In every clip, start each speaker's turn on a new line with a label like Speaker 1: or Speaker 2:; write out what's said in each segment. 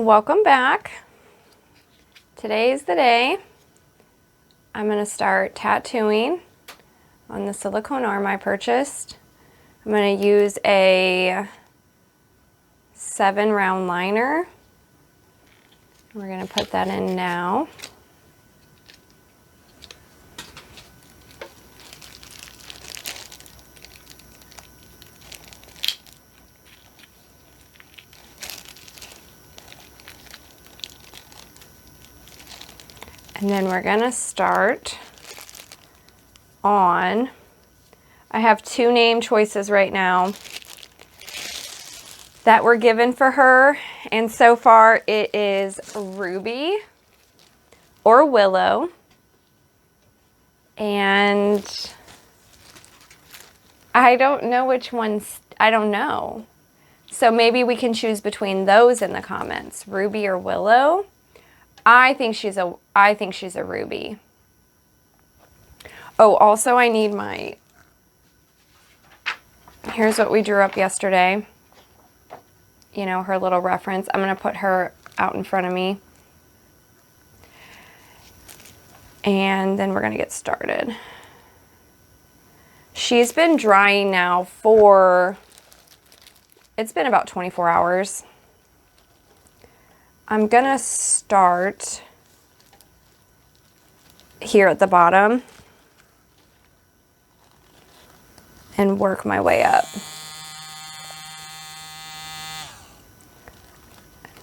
Speaker 1: Welcome back. Today's the day I'm going to start tattooing on the silicone arm I purchased. I'm going to use a 7 round liner. We're going to put that in now. And then we're gonna start on, I have 2 name choices right now that were given for her. And so far it is Ruby or Willow. And I don't know which ones, I don't know. So maybe we can choose between those in the comments, Ruby or Willow. I think she's a Ruby. Oh, also I need my, here's what we drew up yesterday. You know, her little reference. I'm gonna put her out in front of me. And then we're gonna get started. She's been drying now for, it's been about 24 hours. I'm gonna start here at the bottom and work my way up.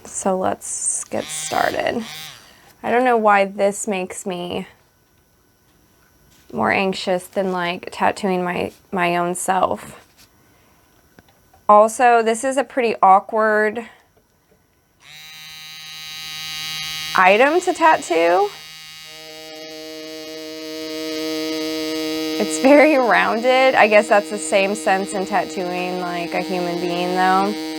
Speaker 1: So let's get started. I don't know why this makes me more anxious than like tattooing my own self. Also, this is a pretty awkward item to tattoo. It's very rounded. I guess that's the same sense in tattooing like a human being though.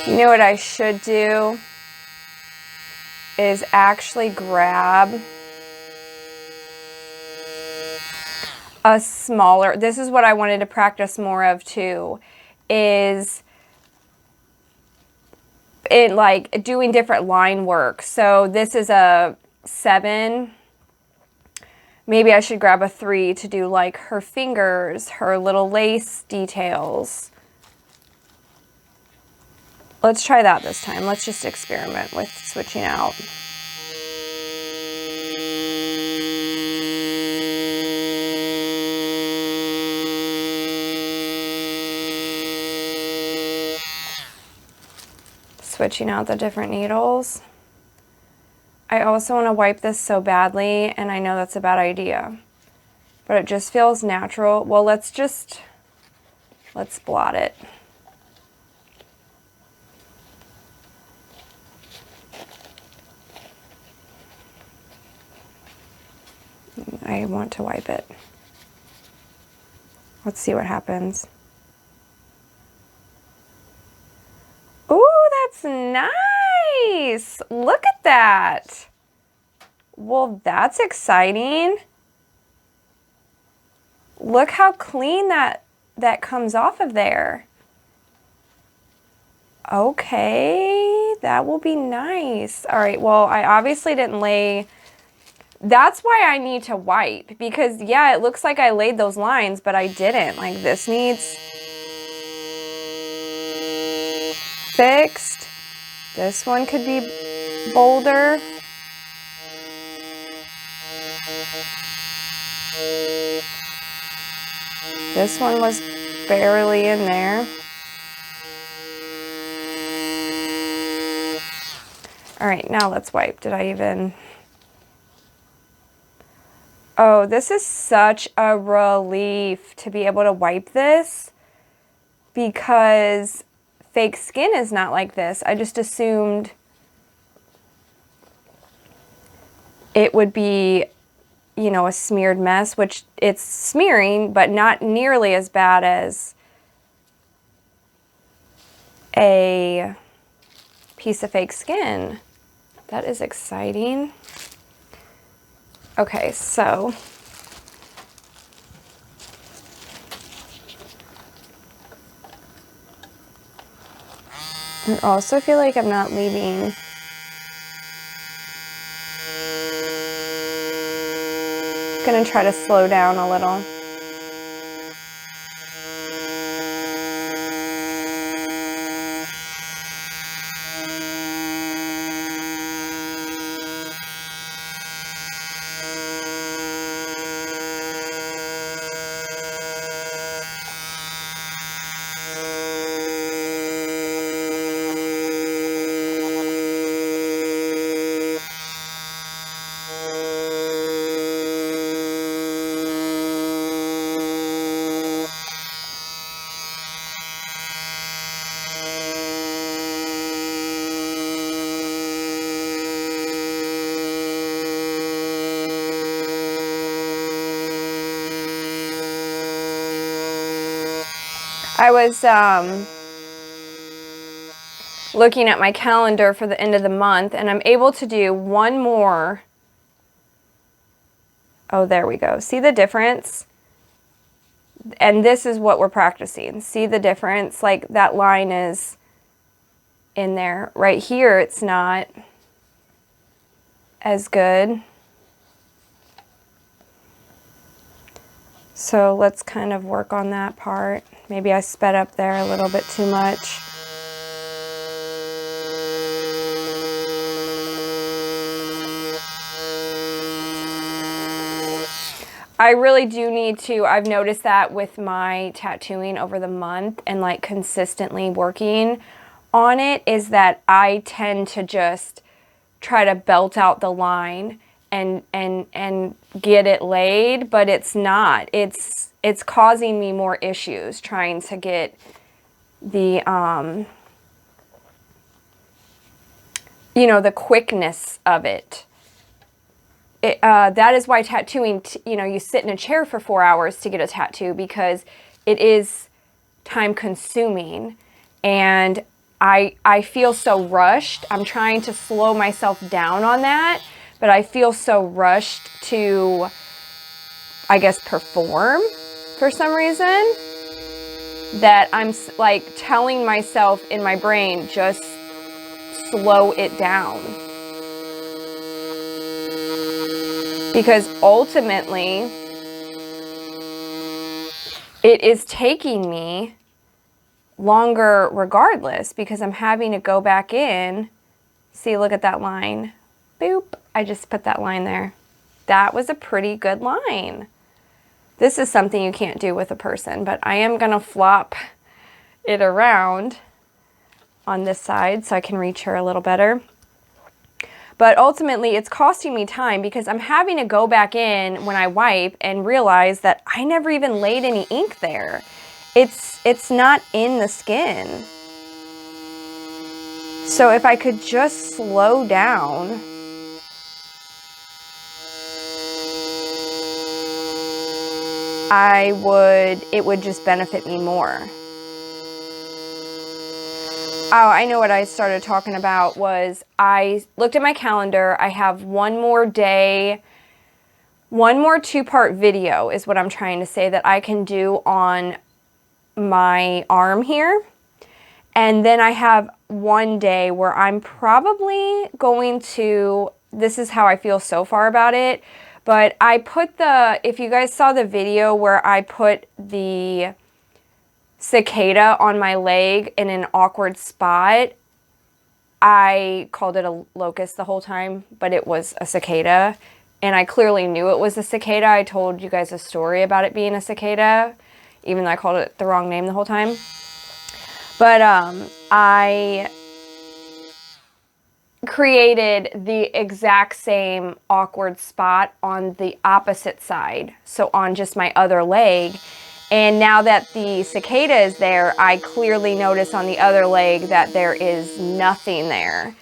Speaker 1: You know what I should do is actually grab a smaller, this is what I wanted to practice more of too, is it like doing different line work. So this is a 7. Maybe I should grab a 3 to do like her fingers, her little lace details. Let's try that this time. Let's just experiment with switching out. Switching out the different needles. I also want to wipe this so badly, and I know that's a bad idea, but it just feels natural. Well, let's blot it. I want to wipe it. Let's see what happens. Ooh, that's nice. Look at that. Well, that's exciting. Look how clean that comes off of there. Okay, that will be nice. All right, well, I obviously didn't lay, that's why I need to wipe, because yeah, it looks like I laid those lines, but I didn't. Like this needs fixed. This one could be bolder. This one was barely in there. All right, now let's wipe. Did I even... Oh, this is such a relief to be able to wipe this because fake skin is not like this. I just assumed it would be, you know, a smeared mess, which it's smearing, but not nearly as bad as a piece of fake skin. That is exciting. Okay, so I also feel like I'm not leaving gonna try to slow down a little. I was looking at my calendar for the end of the month, and I'm able to do one more. Oh, there we go. See the difference? And this is what we're practicing. See the difference? Like that line is in there. Right here, it's not as good. So let's kind of work on that part. Maybe I sped up there a little bit too much. I really do need to, I've noticed that with my tattooing over the month and like consistently working on it, is that I tend to just try to belt out the line and get it laid, but it's not. It's causing me more issues trying to get the you know, the quickness of it. That is why tattooing, you know, you sit in a chair for 4 hours to get a tattoo, because it is time consuming, and I feel so rushed. I'm trying to slow myself down on that, but I feel so rushed to, I guess, perform for some reason, that I'm like telling myself in my brain, just slow it down. Because ultimately, it is taking me longer regardless, because I'm having to go back in. See, look at that line. Boop. I just put that line there. That was a pretty good line. This is something you can't do with a person, but I am going to flop it around on this side so I can reach her a little better. But ultimately, it's costing me time, because I'm having to go back in when I wipe and realize that I never even laid any ink there. It's not in the skin. So if I could just slow down, it would just benefit me more. Oh, I know what I started talking about was I looked at my calendar. I have one more day, one more 2-part video is what I'm trying to say that I can do on my arm here. And then I have one day where I'm probably going to, this is how I feel so far about it, but I put if you guys saw the video where I put the cicada on my leg in an awkward spot, I called it a locust the whole time, but it was a cicada, and I clearly knew it was a cicada. I told you guys a story about it being a cicada, even though I called it the wrong name the whole time. But I created the exact same awkward spot on the opposite side, so on just my other leg. And now that the cicada is there, I clearly notice on the other leg that there is nothing there.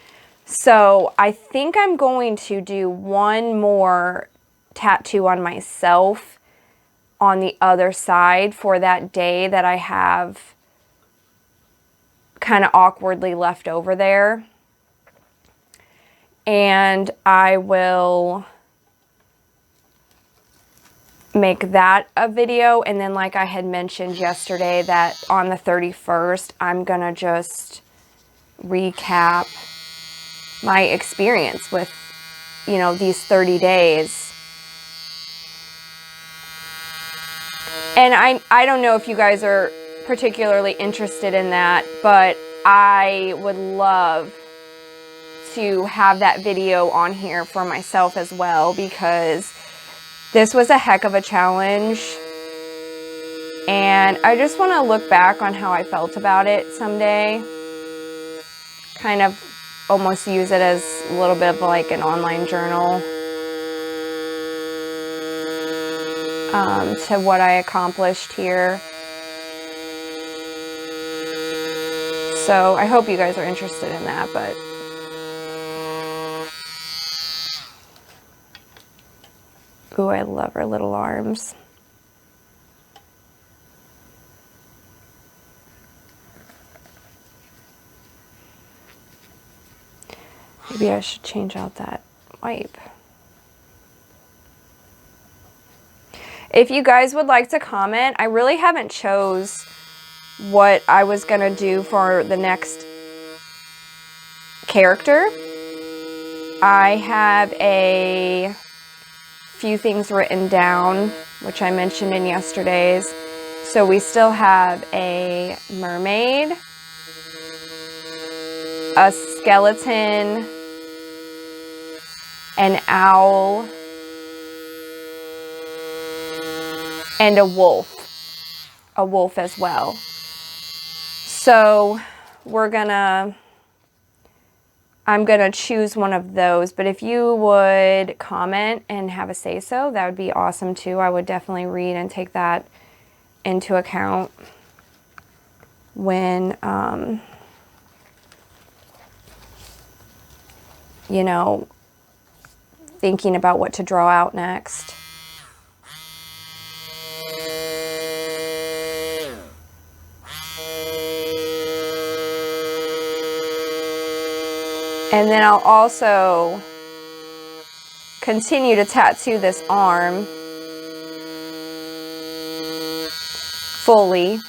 Speaker 1: So I think I'm going to do one more tattoo on myself on the other side for that day that I have kind of awkwardly left over there. And I will make that a video, and then like I had mentioned yesterday, that on the 31st I'm gonna just recap my experience with, you know, these 30 days. And I don't know if you guys are particularly interested in that, but I would love to have that video on here for myself as well, because this was a heck of a challenge, and I just want to look back on how I felt about it someday. Kind of almost use it as a little bit of like an online journal to what I accomplished here. So I hope you guys are interested in that, but ooh, I love her little arms. Maybe I should change out that wipe. If you guys would like to comment, I really haven't chose what I was gonna do for the next character. I have a few things written down, which I mentioned in yesterday's. So we still have a mermaid, a skeleton, an owl, and a wolf as well. So I'm gonna choose one of those, but if you would comment and have a say so, that would be awesome too. I would definitely read and take that into account when, you know, thinking about what to draw out next. And then I'll also continue to tattoo this arm fully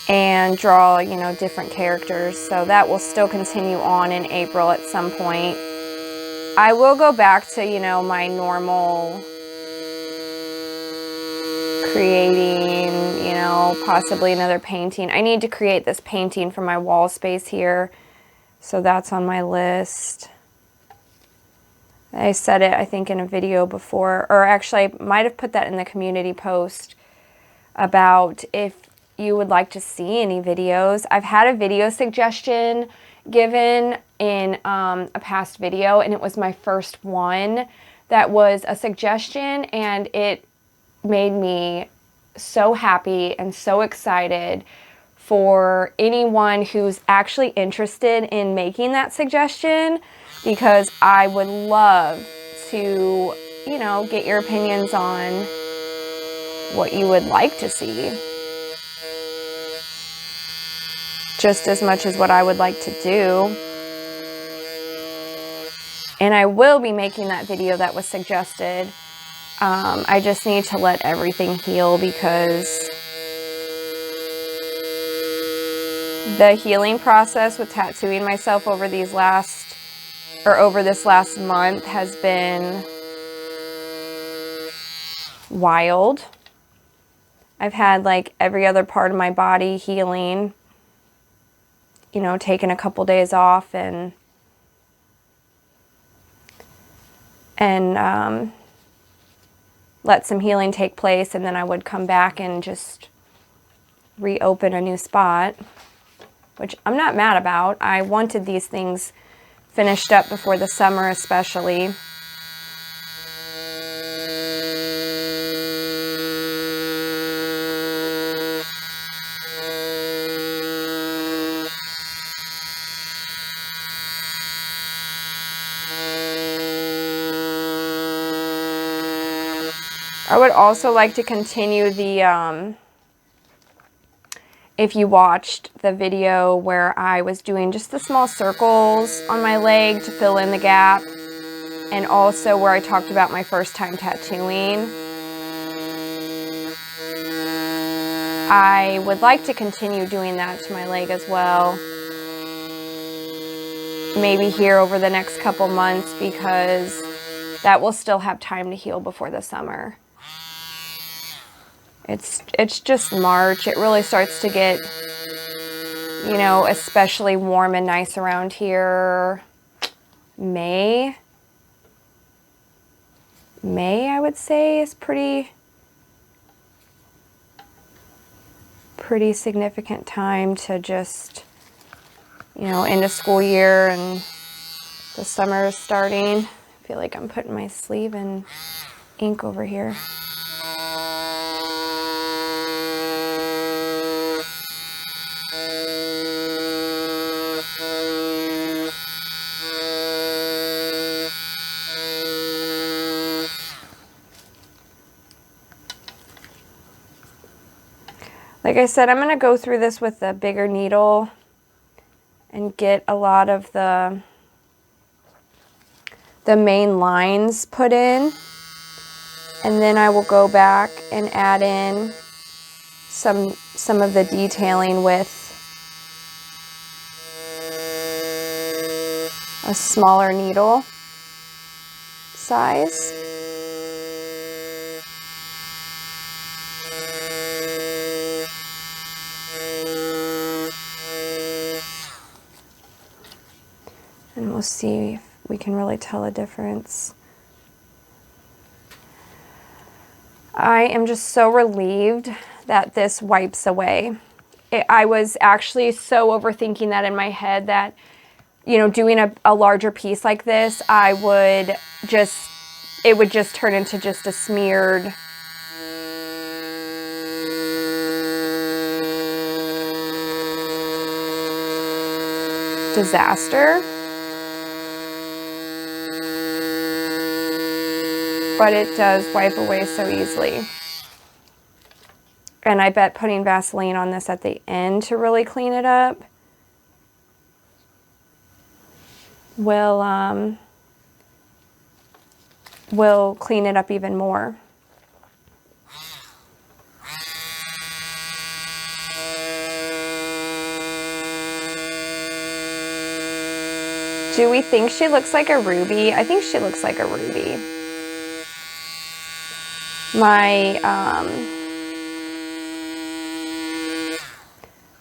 Speaker 1: and draw, you know, different characters. So that will still continue on in April at some point. I will go back to, you know, my normal creating, you know, possibly another painting. I need to create this painting for my wall space here. So that's on my list. I said it, I think, in a video before, or actually I might have put that in the community post about if you would like to see any videos. I've had a video suggestion given in a past video, and it was my first one that was a suggestion, and it made me so happy and so excited for anyone who's actually interested in making that suggestion, because I would love to, you know, get your opinions on what you would like to see, just as much as what I would like to do. And I will be making that video that was suggested. I just need to let everything heal, because the healing process with tattooing myself over this last month has been wild. I've had like every other part of my body healing, you know, taking a couple days off and let some healing take place, and then I would come back and just reopen a new spot, which I'm not mad about. I wanted these things finished up before the summer, especially. I would also like to continue the if you watched the video where I was doing just the small circles on my leg to fill in the gap, and also where I talked about my first time tattooing, I would like to continue doing that to my leg as well. Maybe here over the next couple months, because that will still have time to heal before the summer. It's just March. It really starts to get, you know, especially warm and nice around here. May, I would say, is pretty significant time to just, you know, end of school year and the summer is starting. I feel like I'm putting my sleeve in ink over here. Like I said, I'm going to go through this with a bigger needle and get a lot of the main lines put in. And then I will go back and add in some of the detailing with a smaller needle size. And we'll see if we can really tell a difference. I am just so relieved that this wipes away. I was actually so overthinking that in my head that, you know, doing a larger piece like this, it would just turn into just a smeared disaster. But it does wipe away so easily. And I bet putting Vaseline on this at the end to really clean it up will clean it up even more. Do we think she looks like a ruby? I think she looks like a ruby.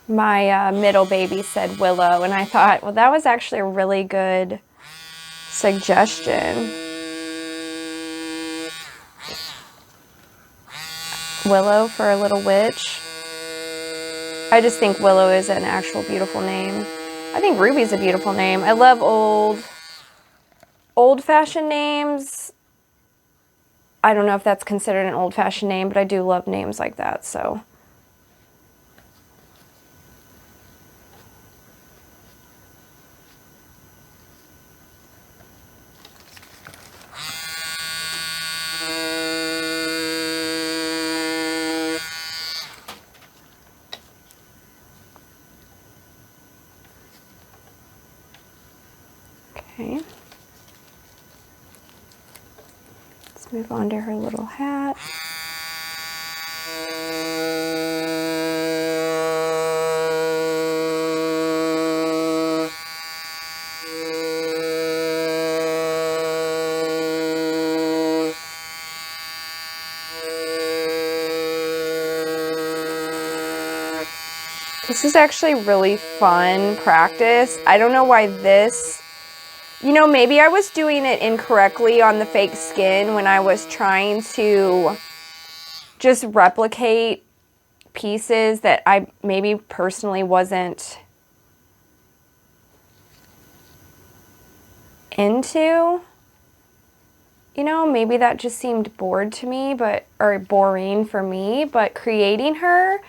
Speaker 1: My middle baby said willow, and I thought, well, that was actually a really good suggestion. Willow for a little witch. I just think Willow is an actual beautiful name. I think Ruby's a beautiful name. I love old-fashioned names. I don't know if that's considered an old-fashioned name, but I do love names like that, so. Okay. Let's move on to her little hat. This is actually really fun practice. I don't know why this, you know, maybe I was doing it incorrectly on the fake skin when I was trying to just replicate pieces that I maybe personally wasn't into. You know, maybe that just seemed bored to me, or boring for me, but creating her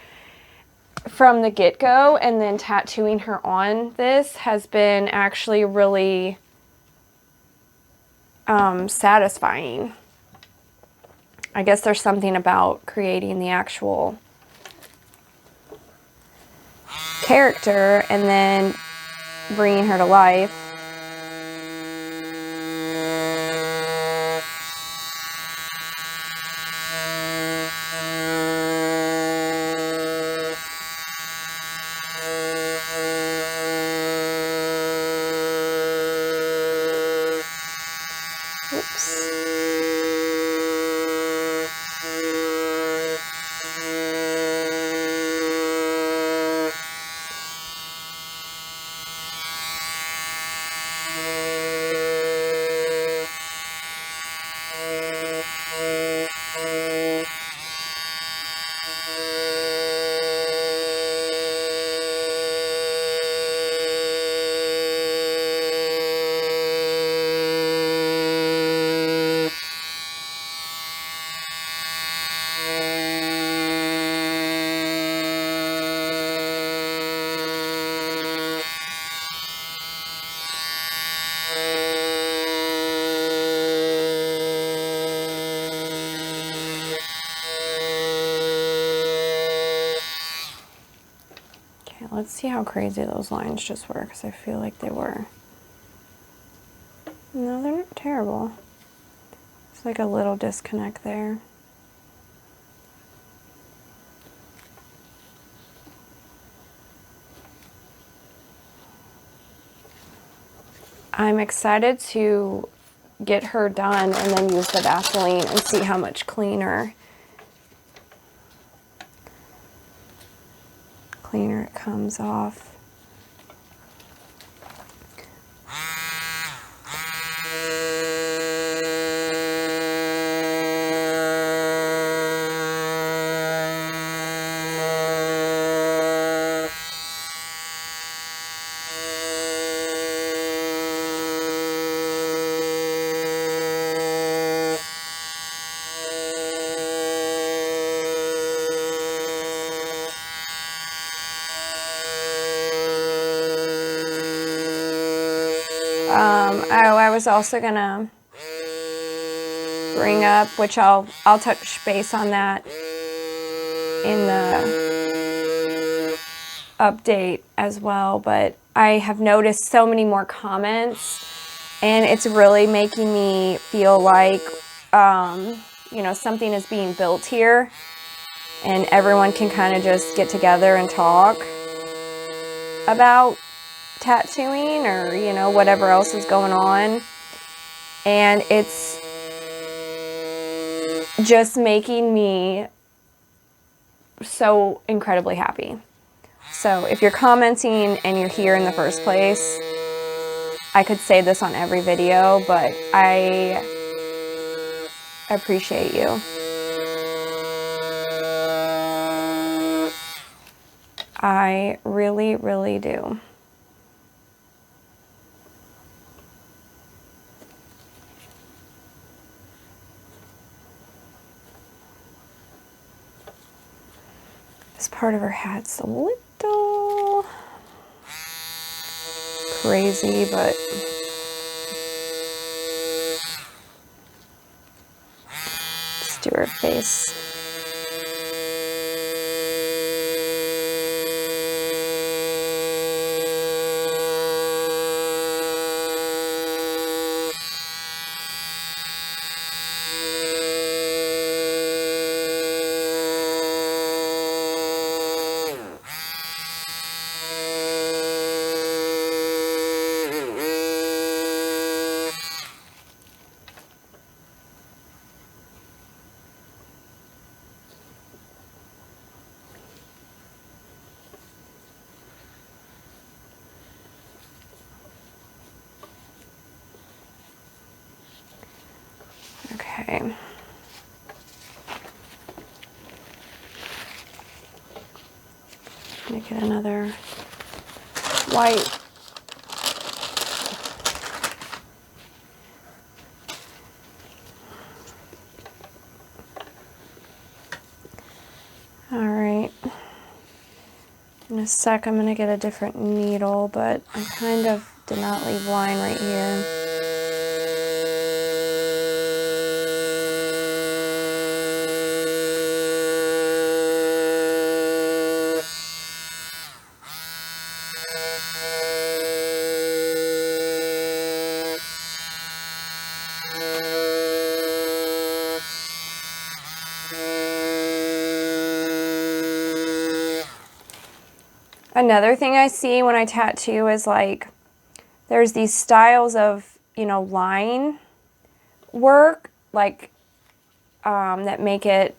Speaker 1: from the get-go and then tattooing her on this has been actually really satisfying. I guess there's something about creating the actual character and then bringing her to life. Let's see how crazy those lines just were, because I feel like they were. No, they're not terrible. It's like a little disconnect there. I'm excited to get her done and then use the Vaseline and see how much cleaner it comes off. Oh, I was also gonna bring up, which I'll touch base on that in the update as well, but I have noticed so many more comments, and it's really making me feel like, you know, something is being built here, and everyone can kind of just get together and talk about tattooing or, you know, whatever else is going on. And it's just making me so incredibly happy. So if you're commenting and you're here in the first place, I could say this on every video, but I appreciate you. I really, really do. This part of her hat's a little crazy, but let's do her face. Okay. Let me get another white. All right. In a sec, I'm going to get a different needle, but I kind of did not leave line right here. Another thing I see when I tattoo is like, there's these styles of, you know, line work, like, that make it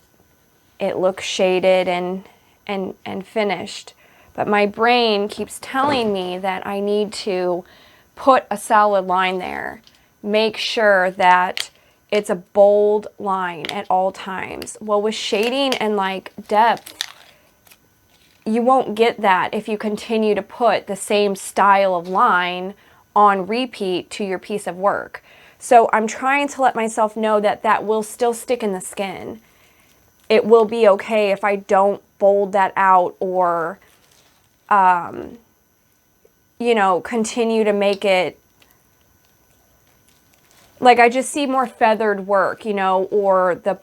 Speaker 1: look shaded and finished. But my brain keeps telling me that I need to put a solid line there. Make sure that it's a bold line at all times. Well, with shading and like depth, you won't get that if you continue to put the same style of line on repeat to your piece of work. So I'm trying to let myself know that that will still stick in the skin. It will be okay if I don't bold that out or, you know, continue to make it, like I just see more feathered work, you know, or the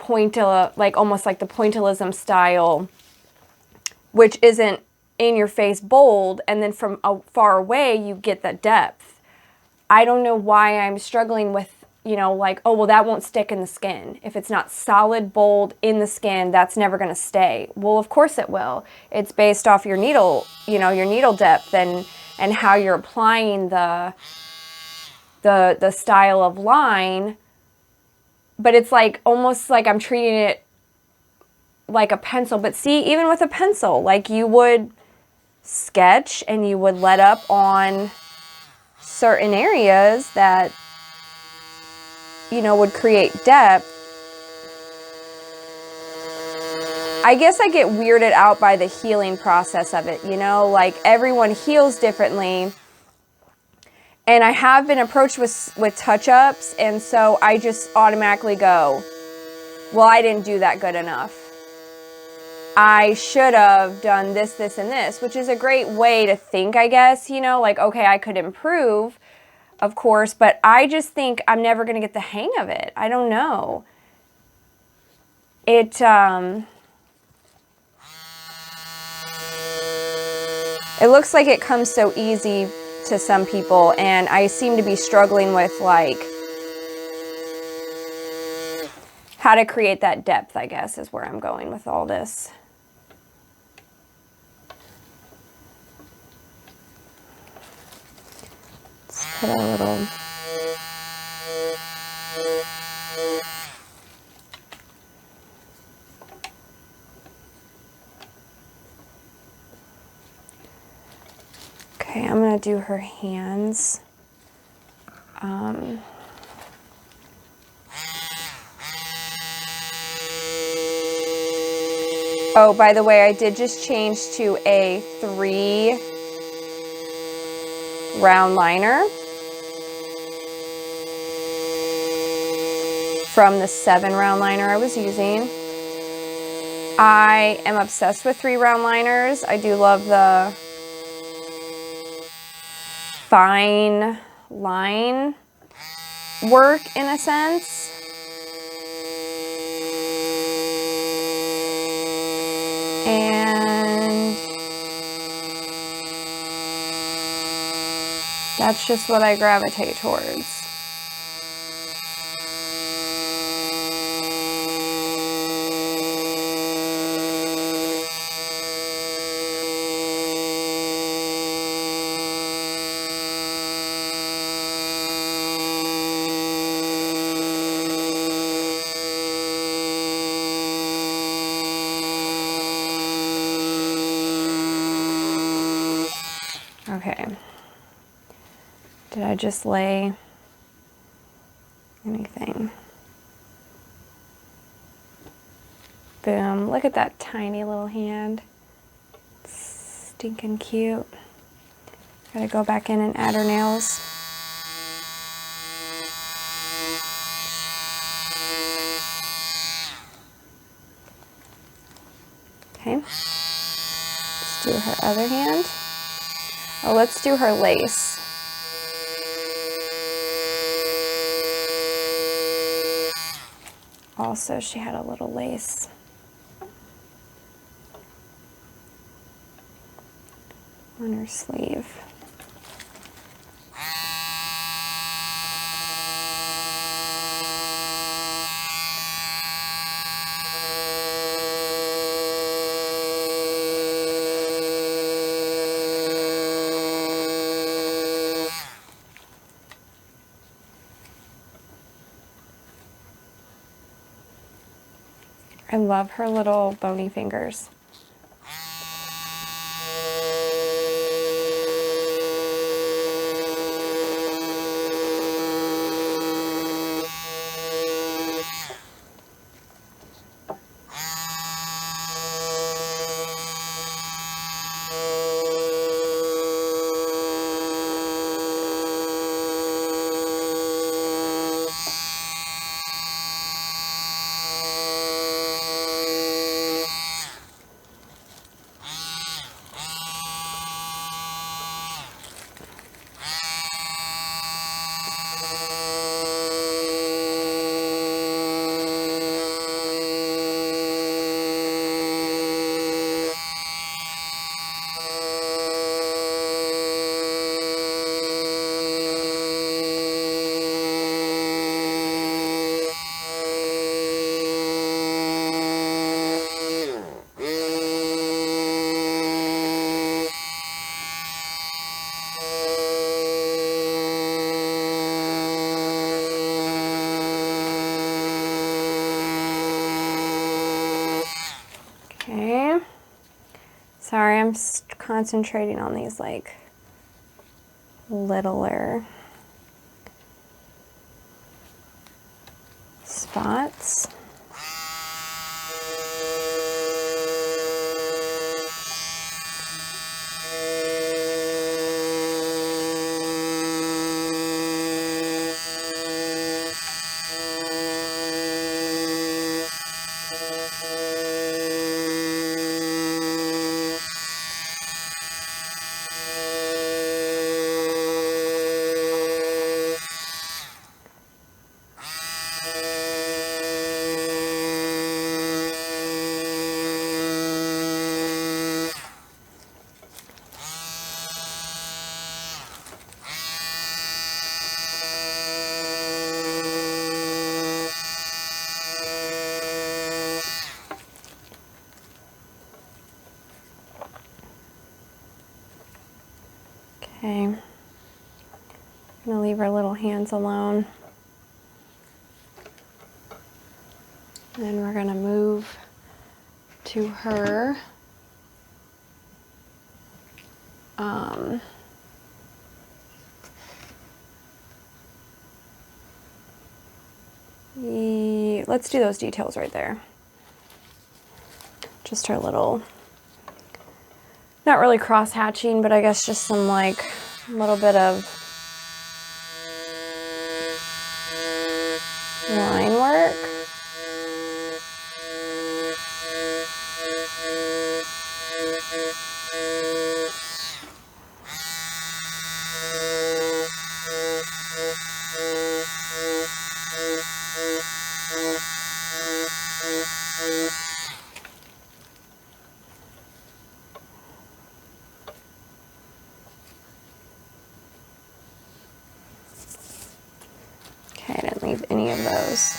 Speaker 1: like almost like the pointillism style, which isn't in your face bold, and then from far away you get the depth. I don't know why I'm struggling with, you know, like, oh, well, that won't stick in the skin. If it's not solid, bold in the skin, that's never going to stay. Well, of course it will. It's based off your needle, you know, your needle depth and how you're applying the style of line. But it's like almost like I'm treating it like a pencil. But see, even with a pencil, like you would sketch and you would let up on certain areas that, you know, would create depth. I guess I get weirded out by the healing process of it, you know, like everyone heals differently. And I have been approached with touch-ups, and so I just automatically go, well, I didn't do that good enough. I should have done this, this, and this, which is a great way to think, I guess, you know, like, okay, I could improve, of course, but I just think I'm never going to get the hang of it. I don't know. It looks like it comes so easy to some people, and I seem to be struggling with, like, how to create that depth, I guess, is where I'm going with all this. Let's put a little... Okay, I'm going to do her hands. Oh, by the way, I did just change to a 3 round liner from the 7 round liner I was using. I am obsessed with 3 round liners. I do love the fine line work in a sense. And that's just what I gravitate towards. Okay. Did I just lay anything? Boom. Look at that tiny little hand. Stinking cute. Gotta go back in and add her nails. Okay. Let's do her other hand. Oh, let's do her lace. Also, she had a little lace. On her sleeve. I love her little bony fingers. Okay. Sorry, I'm concentrating on these like littler spots. Okay, I'm gonna leave her little hands alone. And then we're gonna move to her let's do those details right there. Just her little, not really cross hatching, but I guess just some like a little bit of line work. Okay, I didn't leave any of those.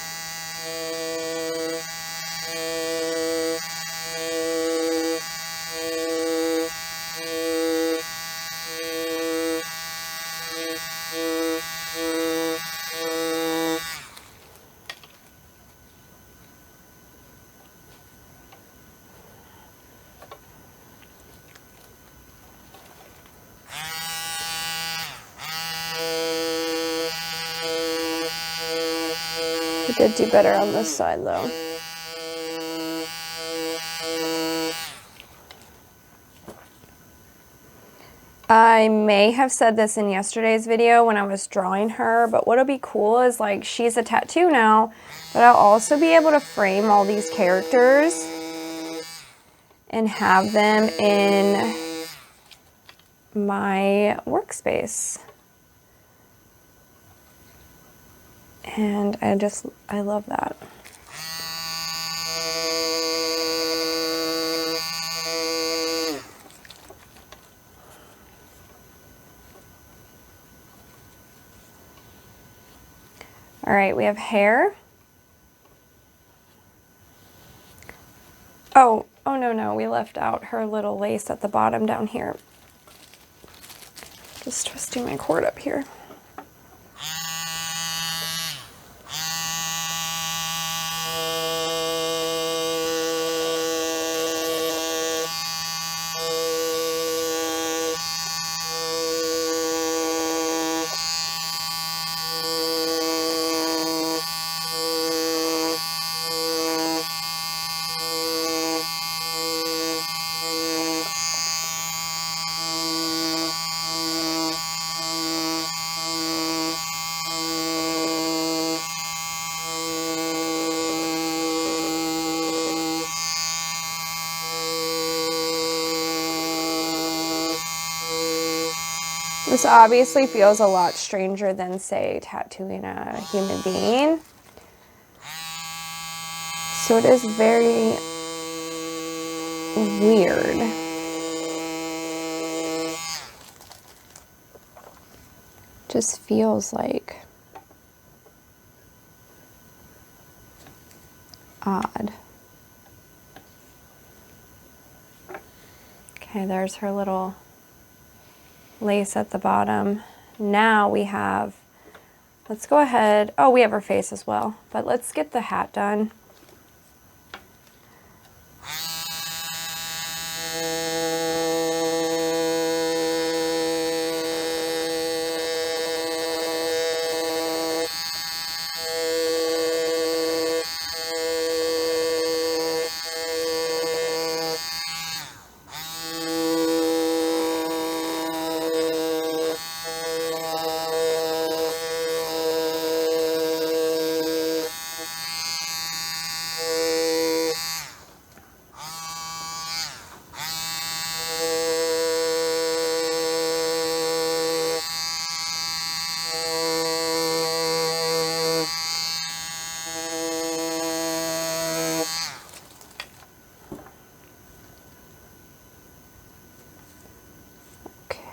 Speaker 1: I did do better on this side though. I may have said this in yesterday's video when I was drawing her, but what'll be cool is like she's a tattoo now, but I'll also be able to frame all these characters and have them in my workspace. And I love that. All right, we have hair. Oh no, we left out her little lace at the bottom down here. Just twisting my cord up here. This obviously feels a lot stranger than, say, tattooing a human being. So it is very weird. Just feels like odd. Okay, there's her little lace at the bottom. Now we have, let's go ahead, oh, we have her face as well, but let's get the hat done.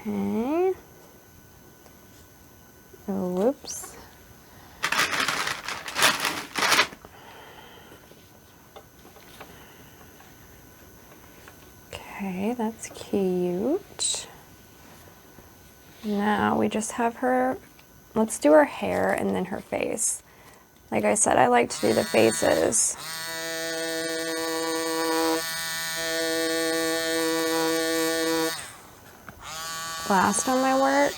Speaker 1: Okay. Oh, whoops. Okay, that's cute. Now we just have her, let's do her hair and then her face. Like I said, I like to do the faces. Last on my work.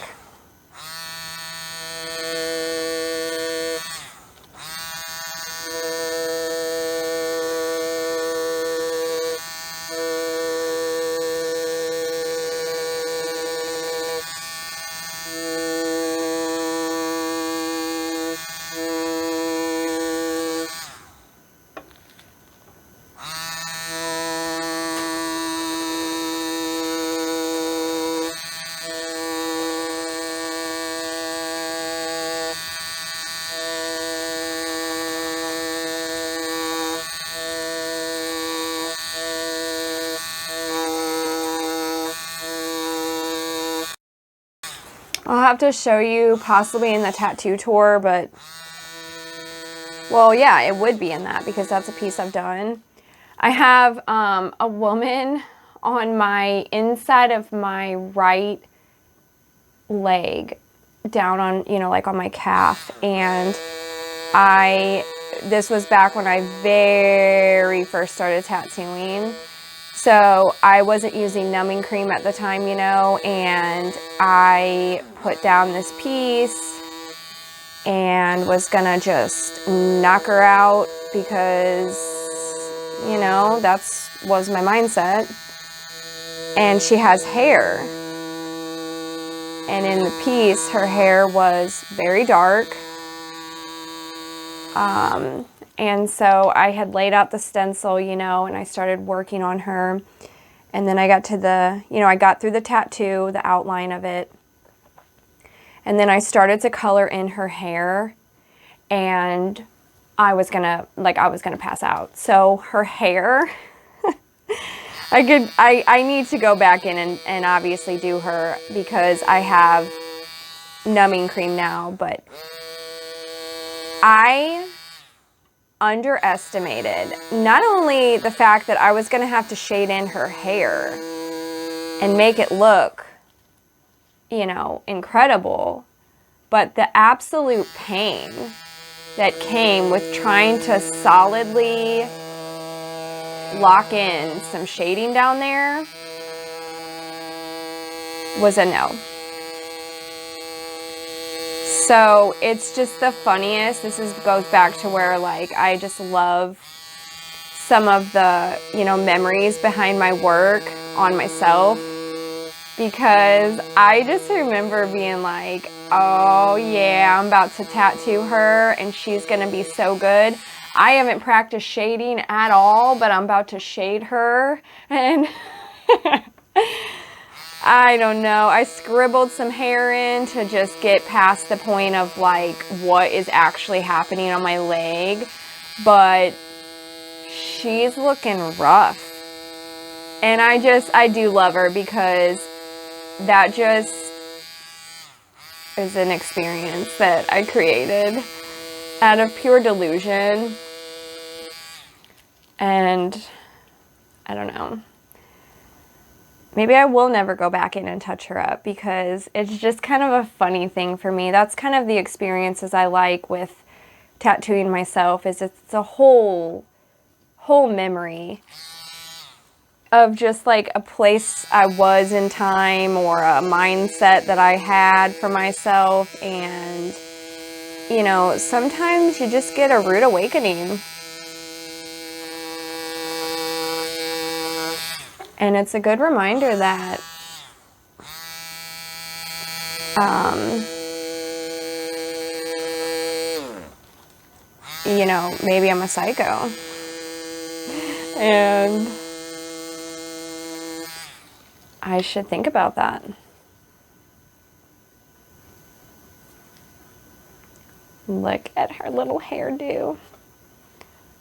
Speaker 1: I'll have to show you possibly in the tattoo tour, but, well, yeah, it would be in that because that's a piece I've done. I have a woman on my inside of my right leg, down on, you know, like on my calf, and this was back when I very first started tattooing. So I wasn't using numbing cream at the time, you know, and I put down this piece and was gonna just knock her out because, you know, was my mindset. And she has hair. And in the piece, her hair was very dark. And so I had laid out the stencil, you know, and I started working on her. And then I got to I got through the tattoo, the outline of it. And then I started to color in her hair, and I was gonna pass out. So her hair, I need to go back in and obviously do her because I have numbing cream now, but I underestimated not only the fact that I was going to have to shade in her hair and make it look, you know, incredible, but the absolute pain that came with trying to solidly lock in some shading down there was a no. So it's just the funniest. Goes back to where, like, I just love some of the, you know, memories behind my work on myself, because I just remember being like, oh yeah, I'm about to tattoo her and she's gonna be so good. I haven't practiced shading at all, but I'm about to shade her, and I don't know. I scribbled some hair in to just get past the point of like what is actually happening on my leg, but she's looking rough. And I do love her because that just is an experience that I created out of pure delusion. And I don't know. Maybe I will never go back in and touch her up because it's just kind of a funny thing for me. That's kind of the experiences I like with tattooing myself, is it's a whole memory of just like a place I was in time or a mindset that I had for myself. And, you know, sometimes you just get a rude awakening. And it's a good reminder that, you know, maybe I'm a psycho. And I should think about that. Look at her little hairdo.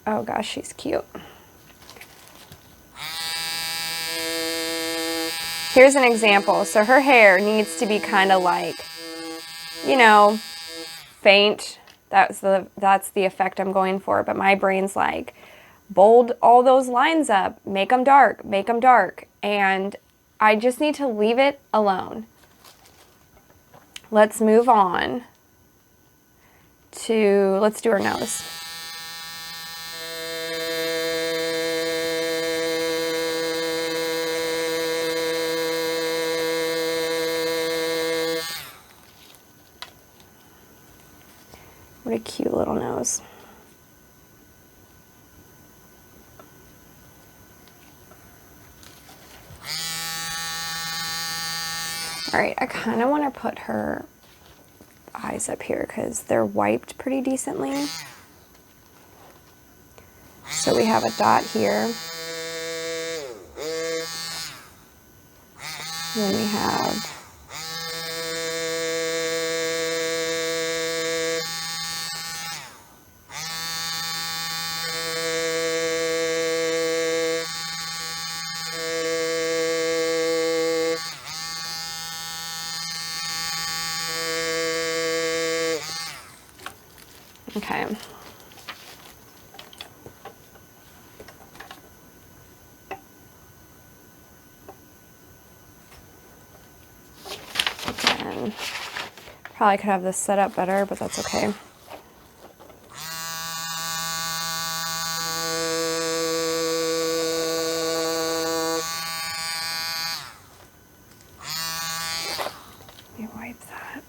Speaker 1: Oh gosh, she's cute. Here's an example. So her hair needs to be kind of like, you know, faint. That's the effect I'm going for. But my brain's like, bold all those lines up, make them dark, make them dark. And I just need to leave it alone. Let's move on to, let's do her nose. What a cute little nose. All right, I kind of want to put her eyes up here because they're wiped pretty decently. So we have a dot here. Then we have okay. And probably could have this set up better, but that's okay. Let me wipe that.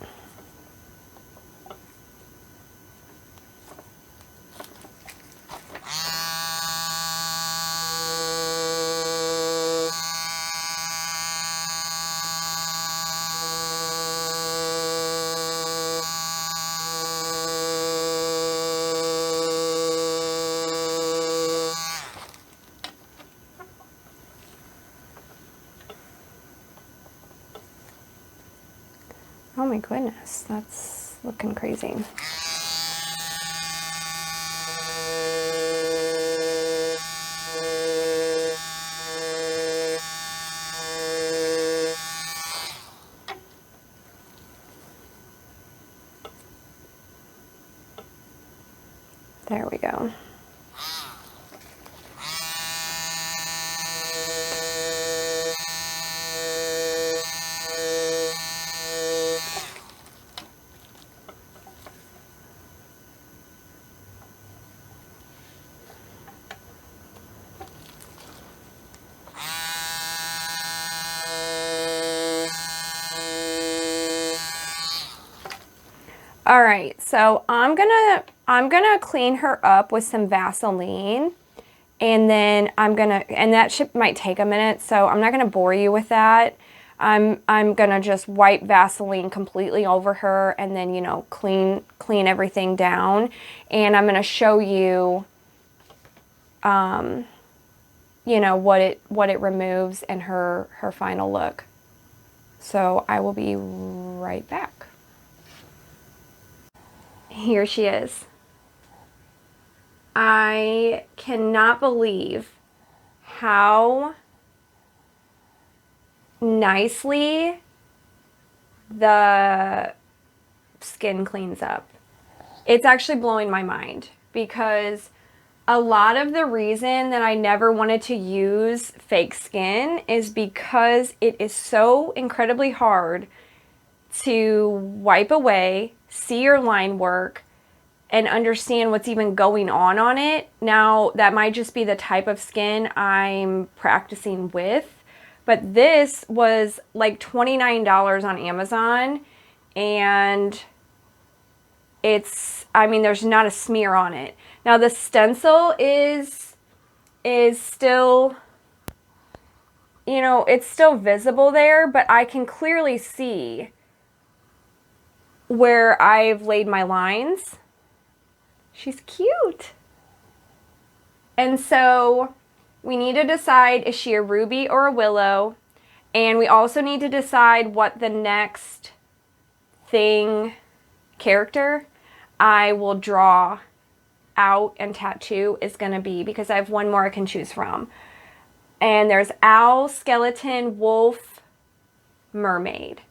Speaker 1: Oh my goodness, that's looking crazy. There we go. All right, so I'm gonna clean her up with some Vaseline, and then and that might take a minute, so I'm not gonna bore you with that. I'm gonna just wipe Vaseline completely over her, and then, you know, clean everything down, and I'm gonna show you, you know, what it removes and her final look. So I will be right back. Here she is. I cannot believe how nicely the skin cleans up. It's actually blowing my mind because a lot of the reason that I never wanted to use fake skin is because it is so incredibly hard to wipe away, see your line work, and understand what's even going on it. Now, that might just be the type of skin I'm practicing with, but this was like $29 on Amazon, and I mean, there's not a smear on it. Now, the stencil is still, you know, it's still visible there, but I can clearly see where I've laid my lines. She's cute. And so we need to decide, is she a ruby or a willow? And we also need to decide what the next character I will draw out and tattoo is going to be, because I have one more I can choose from. And there's owl, skeleton, wolf, mermaid.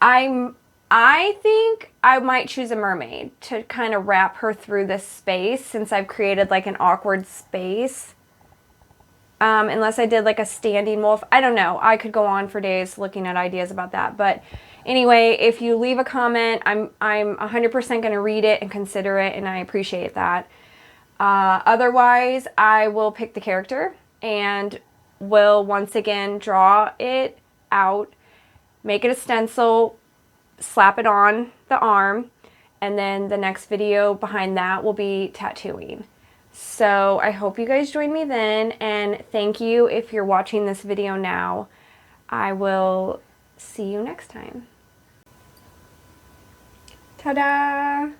Speaker 1: I think I might choose a mermaid to kind of wrap her through this space, since I've created like an awkward space. Unless I did like a standing wolf. I don't know. I could go on for days looking at ideas about that. But anyway, if you leave a comment, I'm 100% going to read it and consider it, and I appreciate that. Otherwise, I will pick the character and will once again draw it out, make it a stencil, slap it on the arm, and then the next video behind that will be tattooing. So I hope you guys join me then, and thank you if you're watching this video now. I will see you next time. Ta-da!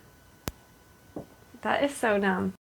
Speaker 1: That is so dumb.